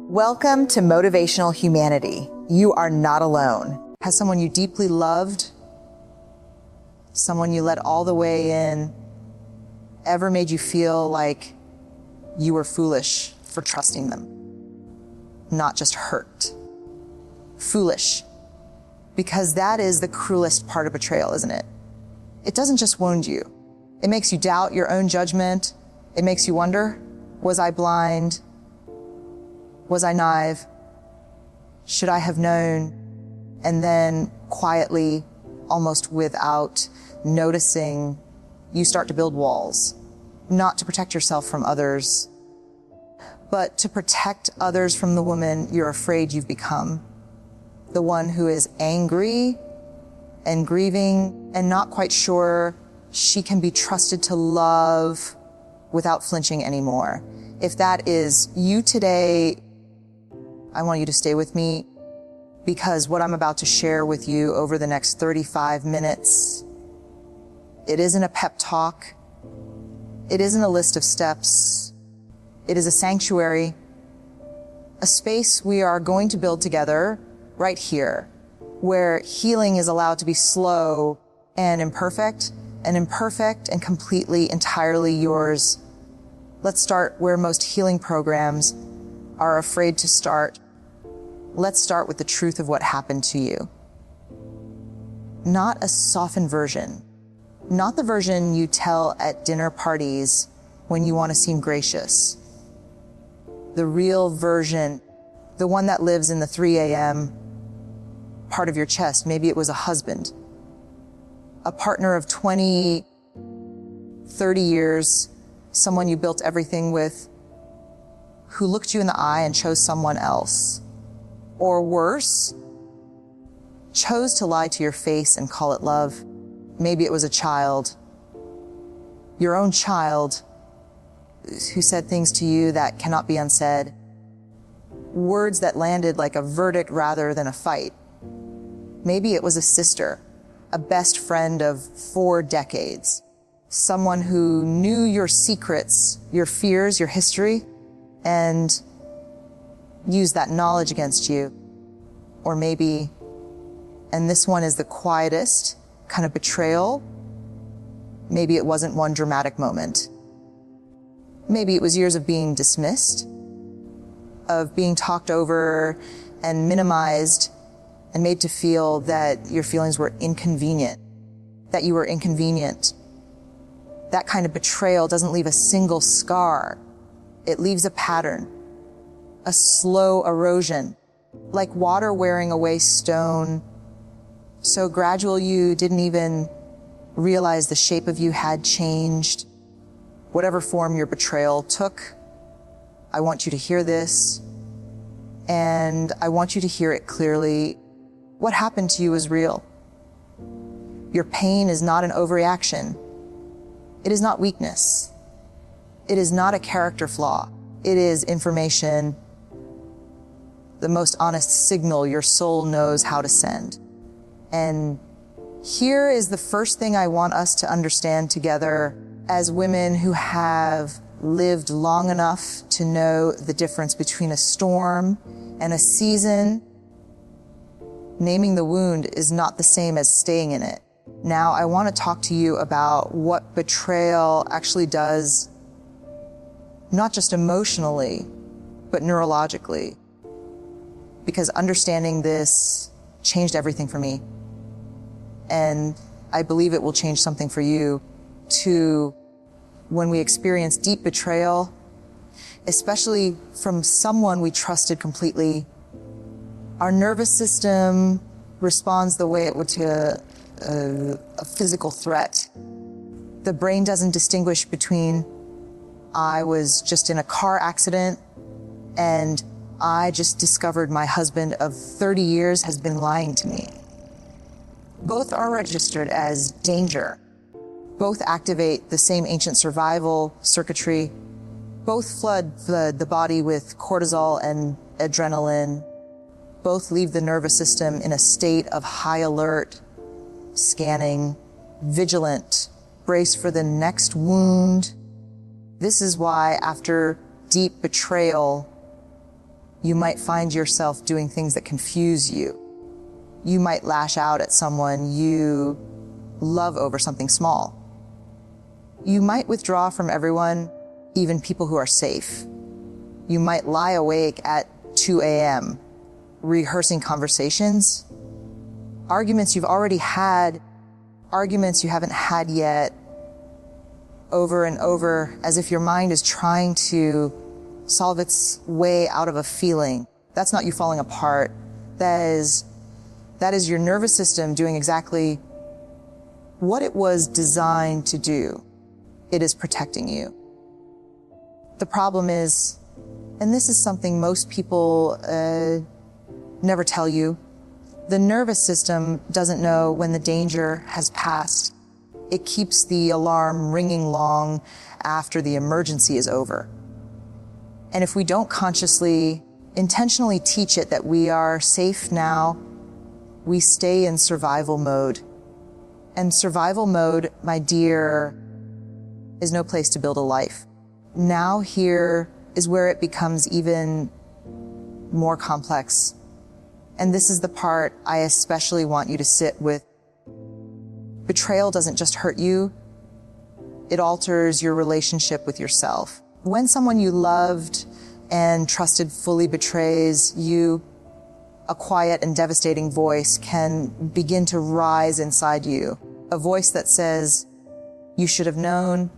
Welcome to Motivational Humanity. You are not alone. Has someone you deeply loved, someone you let all the way in, ever made you feel like you were foolish for trusting them? Not just hurt. Foolish. Because that is the cruelest part of betrayal, isn't it? It doesn't just wound you. It makes you doubt your own judgment. It makes you wonder, was I blind? Was I naive? Should I have known? And then quietly, almost without noticing, you start to build walls, not to protect yourself from others, but to protect others from the woman you're afraid you've become. The one who is angry and grieving and not quite sure she can be trusted to love without flinching anymore. If that is you today, I want you to stay with me, because what I'm about to share with you over the next 35 minutes, it isn't a pep talk. It isn't a list of steps. It is a sanctuary, a space we are going to build together right here, where healing is allowed to be slow and imperfect and completely, entirely yours. Let's start where most healing programs are afraid to start. Let's start with the truth of what happened to you. Not a softened version, not the version you tell at dinner parties when you want to seem gracious. The real version, the one that lives in the 3 a.m. part of your chest. Maybe it was a husband, a partner of 20, 30 years, someone you built everything with, who looked you in the eye and chose someone else. Or worse, chose to lie to your face and call it love. Maybe it was a child, your own child, who said things to you that cannot be unsaid. Words that landed like a verdict rather than a fight. Maybe it was a sister, a best friend of 4 decades, someone who knew your secrets, your fears, your history, and use that knowledge against you. Or maybe, and this one is the quietest kind of betrayal, maybe it wasn't one dramatic moment. Maybe it was years of being dismissed, of being talked over and minimized and made to feel that your feelings were inconvenient, that you were inconvenient. That kind of betrayal doesn't leave a single scar. It leaves a pattern. A slow erosion, like water wearing away stone, so gradual you didn't even realize the shape of you had changed. Whatever form your betrayal took, I want you to hear this, and I want you to hear it clearly. What happened to you is real. Your pain is not an overreaction. It is not weakness. It is not a character flaw. It is information, the most honest signal your soul knows how to send. And here is the first thing I want us to understand together as women who have lived long enough to know the difference between a storm and a season. Naming the wound is not the same as staying in it. Now, I want to talk to you about what betrayal actually does, not just emotionally, but neurologically. Because understanding this changed everything for me. And I believe it will change something for you too. When we experience deep betrayal, especially from someone we trusted completely, our nervous system responds the way it would to a physical threat. The brain doesn't distinguish between I was just in a car accident and I just discovered my husband of 30 years has been lying to me. Both are registered as danger. Both activate the same ancient survival circuitry. Both flood the body with cortisol and adrenaline. Both leave the nervous system in a state of high alert, scanning, vigilant, brace for the next wound. This is why after deep betrayal, You might find yourself doing things that confuse you. You might lash out at someone you love over something small. You might withdraw from everyone, even people who are safe. You might lie awake at 2 a.m., rehearsing conversations, arguments you've already had, arguments you haven't had yet, over and over, as if your mind is trying to solve its way out of a feeling. That's not you falling apart. That is your nervous system doing exactly what it was designed to do. It is protecting you. The problem is, and this is something most people never tell you, the nervous system doesn't know when the danger has passed. It keeps the alarm ringing long after the emergency is over. And if we don't consciously, intentionally teach it that we are safe now, we stay in survival mode. And survival mode, my dear, is no place to build a life. Now here is where it becomes even more complex. And this is the part I especially want you to sit with. Betrayal doesn't just hurt you, it alters your relationship with yourself. When someone you loved and trusted fully betrays you, a quiet and devastating voice can begin to rise inside you. A voice that says, you should have known,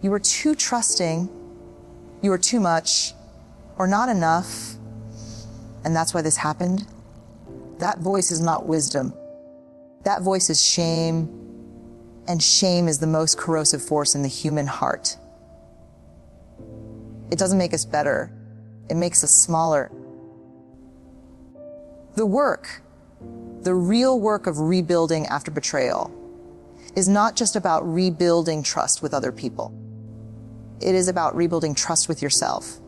you were too trusting, you were too much, or not enough, and that's why this happened. That voice is not wisdom. That voice is shame, and shame is the most corrosive force in the human heart. It doesn't make us better. It makes us smaller. The work, the real work of rebuilding after betrayal, is not just about rebuilding trust with other people. It is about rebuilding trust with yourself.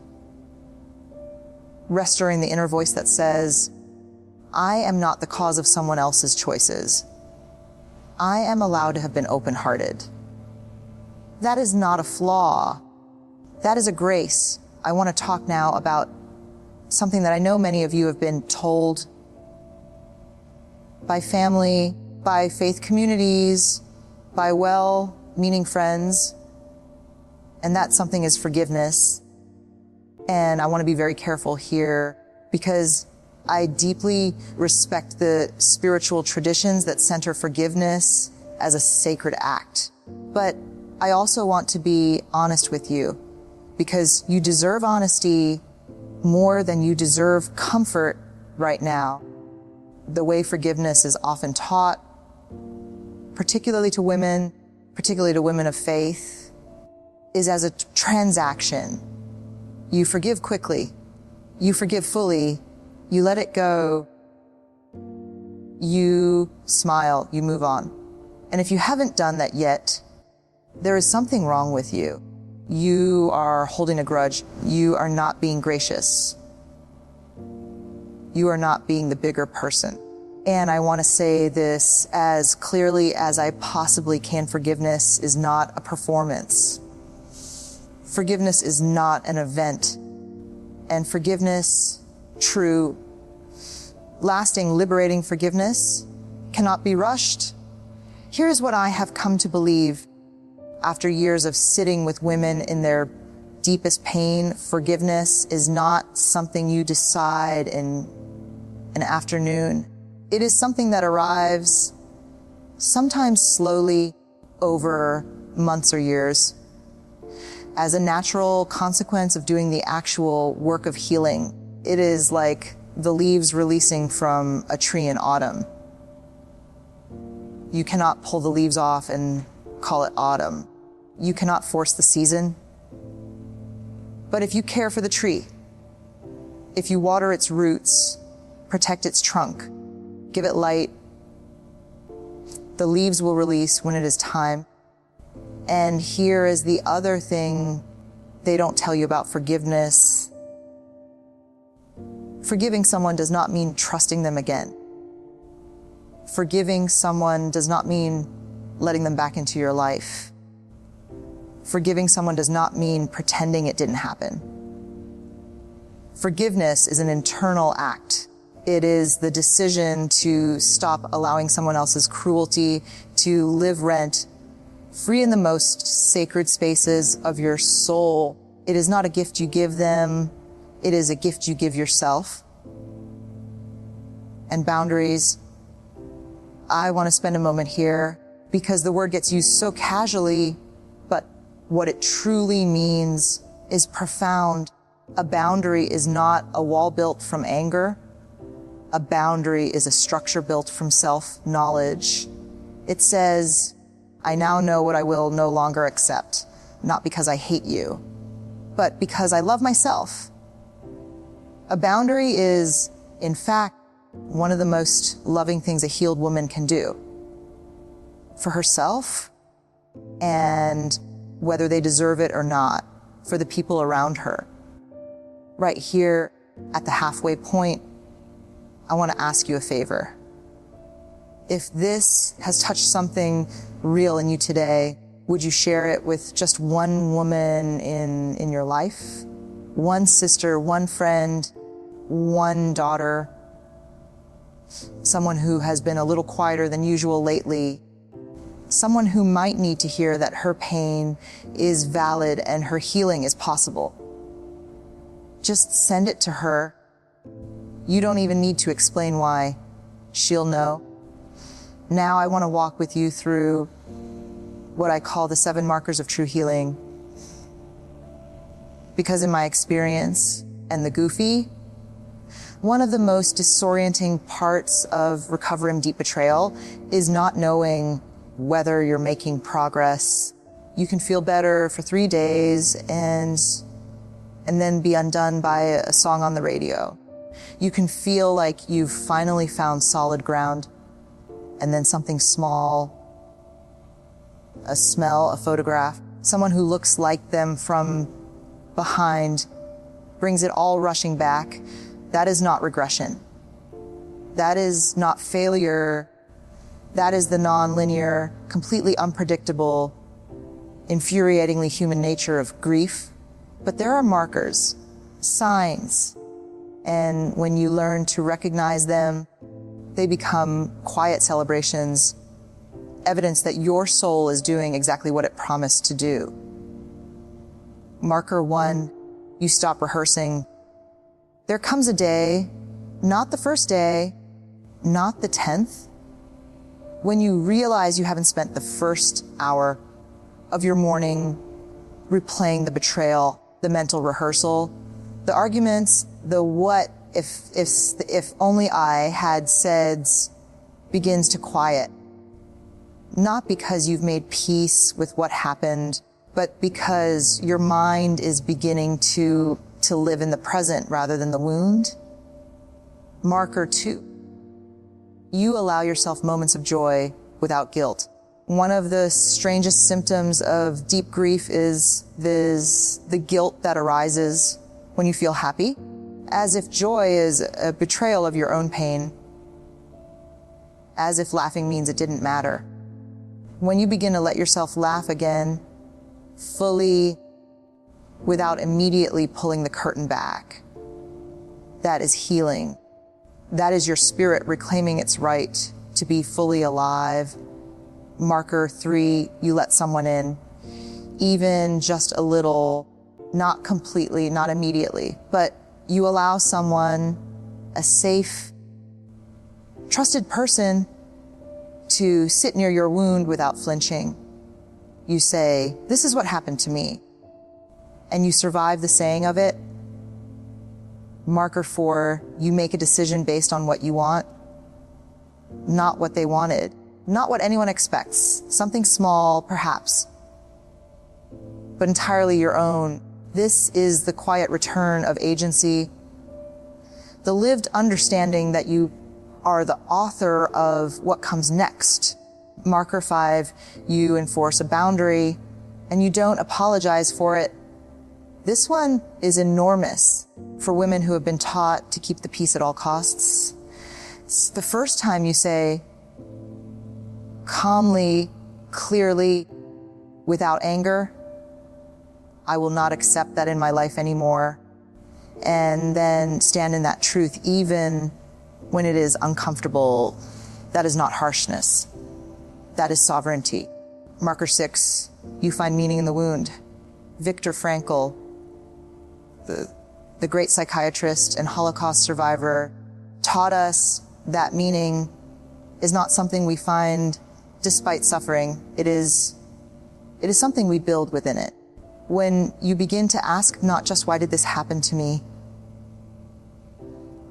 Restoring the inner voice that says, I am not the cause of someone else's choices. I am allowed to have been open-hearted. That is not a flaw. That is a grace. I want to talk now about something that I know many of you have been told by family, by faith communities, by well-meaning friends, and that something is forgiveness. And I want to be very careful here because I deeply respect the spiritual traditions that center forgiveness as a sacred act. But I also want to be honest with you because you deserve honesty more than you deserve comfort right now. The way forgiveness is often taught, particularly to women of faith, is as a transaction. You forgive quickly, you forgive fully, you let it go, you smile, you move on. And if you haven't done that yet, there is something wrong with you. You are holding a grudge. You are not being gracious. You are not being the bigger person. And I want to say this as clearly as I possibly can. Forgiveness is not a performance. Forgiveness is not an event. And forgiveness, true, lasting, liberating forgiveness, cannot be rushed. Here's what I have come to believe after years of sitting with women in their deepest pain. Forgiveness is not something you decide in an afternoon. It is something that arrives sometimes slowly over months or years as a natural consequence of doing the actual work of healing. It is like the leaves releasing from a tree in autumn. You cannot pull the leaves off and call it autumn. You cannot force the season. But if you care for the tree, if you water its roots, protect its trunk, give it light, the leaves will release when it is time. And here is the other thing they don't tell you about forgiveness. Forgiving someone does not mean trusting them again. Forgiving someone does not mean letting them back into your life. Forgiving someone does not mean pretending it didn't happen. Forgiveness is an internal act. It is the decision to stop allowing someone else's cruelty to live rent free in the most sacred spaces of your soul. It is not a gift you give them. It is a gift you give yourself. And boundaries, I want to spend a moment here because the word gets used so casually, but what it truly means is profound. A boundary is not a wall built from anger. A boundary is a structure built from self-knowledge. It says, I now know what I will no longer accept, not because I hate you, but because I love myself. A boundary is, in fact, one of the most loving things a healed woman can do for herself, and whether they deserve it or not, for the people around her. Right here at the halfway point, I want to ask you a favor. If this has touched something real in you today, would you share it with just one woman in your life? One sister, one friend, one daughter, someone who has been a little quieter than usual lately, someone who might need to hear that her pain is valid and her healing is possible. Just send it to her. You don't even need to explain why. She'll know. Now I want to walk with you through what I call the 7 markers of true healing. Because in my experience, and the goofy, one of the most disorienting parts of recovery from deep betrayal is not knowing whether you're making progress. You can feel better for 3 days and then be undone by a song on the radio. You can feel like you've finally found solid ground, and then something small, a smell, a photograph, someone who looks like them from behind brings it all rushing back. That is not regression. That is not failure. That is the non-linear, completely unpredictable, infuriatingly human nature of grief. But there are markers, signs, and when you learn to recognize them, they become quiet celebrations, evidence that your soul is doing exactly what it promised to do. Marker 1, you stop rehearsing. There comes a day, not the first day, not the 10th, when you realize you haven't spent the first hour of your morning replaying the betrayal, the mental rehearsal, the arguments, the what if only I had said begins to quiet. Not because you've made peace with what happened, but because your mind is beginning to live in the present rather than the wound. Marker 2, you allow yourself moments of joy without guilt. One of the strangest symptoms of deep grief is the guilt that arises when you feel happy, as if joy is a betrayal of your own pain, as if laughing means it didn't matter. When you begin to let yourself laugh again, fully, without immediately pulling the curtain back, that is healing. That is your spirit reclaiming its right to be fully alive. Marker 3, you let someone in, even just a little, not completely, not immediately, but you allow someone, a safe, trusted person, to sit near your wound without flinching. You say, this is what happened to me, and you survive the saying of it. Marker 4, you make a decision based on what you want, not what they wanted, not what anyone expects, something small, perhaps, but entirely your own. This is the quiet return of agency, the lived understanding that you are the author of what comes next. Marker 5, you enforce a boundary and you don't apologize for it. This one is enormous for women who have been taught to keep the peace at all costs. It's the first time you say, calmly, clearly, without anger, I will not accept that in my life anymore. and then stand in that truth even when it is uncomfortable. That is not harshness. That is sovereignty. Marker 6, you find meaning in the wound. Viktor Frankl, the great psychiatrist and Holocaust survivor, taught us that meaning is not something we find despite suffering. It is something we build within it. When you begin to ask not just why did this happen to me,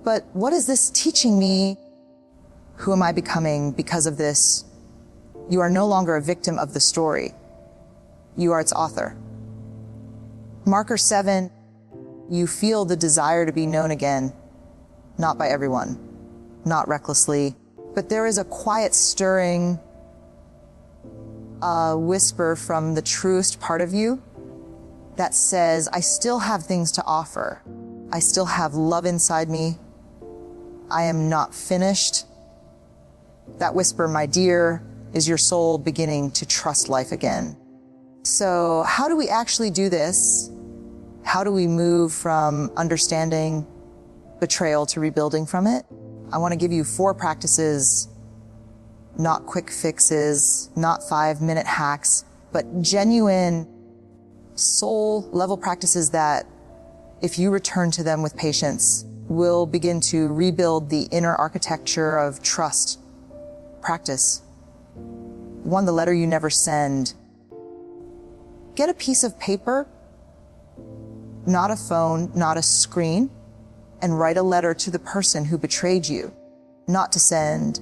but what is this teaching me? Who am I becoming because of this? You are no longer a victim of the story. You are its author. Marker 7, you feel the desire to be known again, not by everyone, not recklessly, but there is a quiet stirring, a whisper from the truest part of you that says, I still have things to offer. I still have love inside me. I am not finished. That whisper, my dear, is your soul beginning to trust life again. So how do we actually do this? How do we move from understanding betrayal to rebuilding from it? I want to give you 4 practices, not quick fixes, not 5-minute hacks, but genuine soul level practices that, if you return to them with patience, will begin to rebuild the inner architecture of trust. Practice. 1, the letter you never send. Get a piece of paper, not a phone, not a screen, and write a letter to the person who betrayed you. Not to send,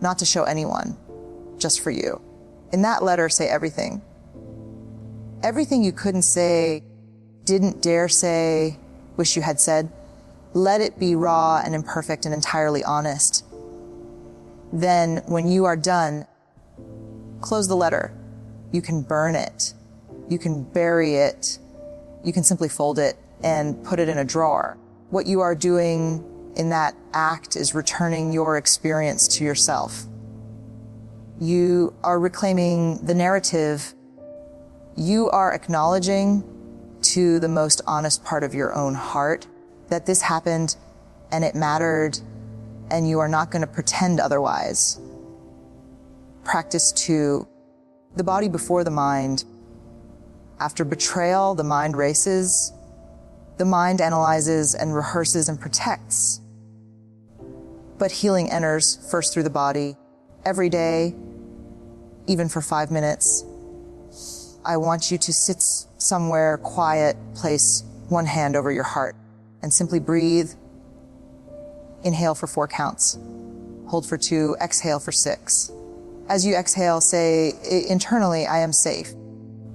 not to show anyone, just for you. In that letter, say everything. Everything you couldn't say, didn't dare say, wish you had said. Let it be raw and imperfect and entirely honest. Then, when you are done, close the letter. You can burn it. You can bury it. You can simply fold it and put it in a drawer. What you are doing in that act is returning your experience to yourself. You are reclaiming the narrative. You are acknowledging to the most honest part of your own heart that this happened and it mattered, and you are not going to pretend otherwise. Practice 2, the body before the mind. After betrayal, the mind races. The mind analyzes and rehearses and protects. But healing enters first through the body. Every day, even for 5 minutes, I want you to sit somewhere quiet, place one hand over your heart, and simply breathe. Inhale for 4 counts. Hold for 2, exhale for 6. As you exhale, say internally, I am safe.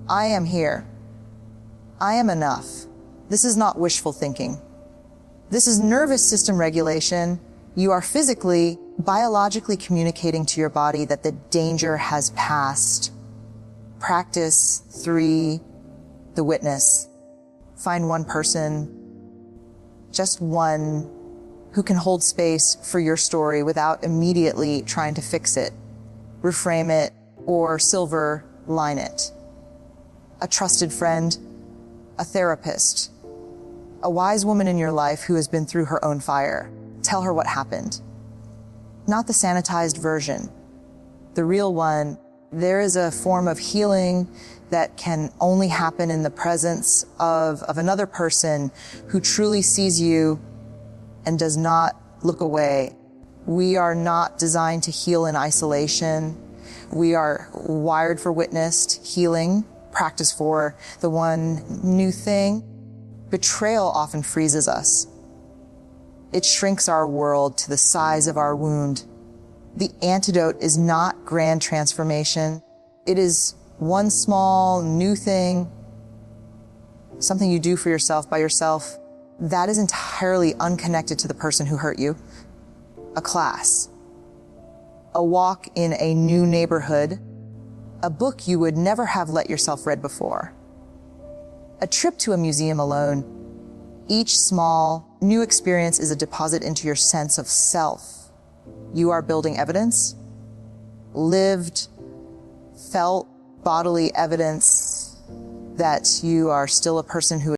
I am here. I am enough. This is not wishful thinking. This is nervous system regulation. You are physically, biologically communicating to your body that the danger has passed. Practice 3, the witness. Find one person, just one, who can hold space for your story without immediately trying to fix it, reframe it, or silver line it. A trusted friend, a therapist, a wise woman in your life who has been through her own fire. Tell her what happened. Not the sanitized version, the real one. There is a form of healing that can only happen in the presence of another person who truly sees you and does not look away. We are not designed to heal in isolation. We are wired for witnessed healing. Practice 4, the one new thing. Betrayal often freezes us. It shrinks our world to the size of our wound. The antidote is not grand transformation. It is one small new thing, something you do for yourself by yourself, that is entirely unconnected to the person who hurt you. A class, a walk in a new neighborhood, a book you would never have let yourself read before, a trip to a museum alone. Each small, new experience is a deposit into your sense of self. You are building evidence, lived, felt, bodily evidence that you are still a person who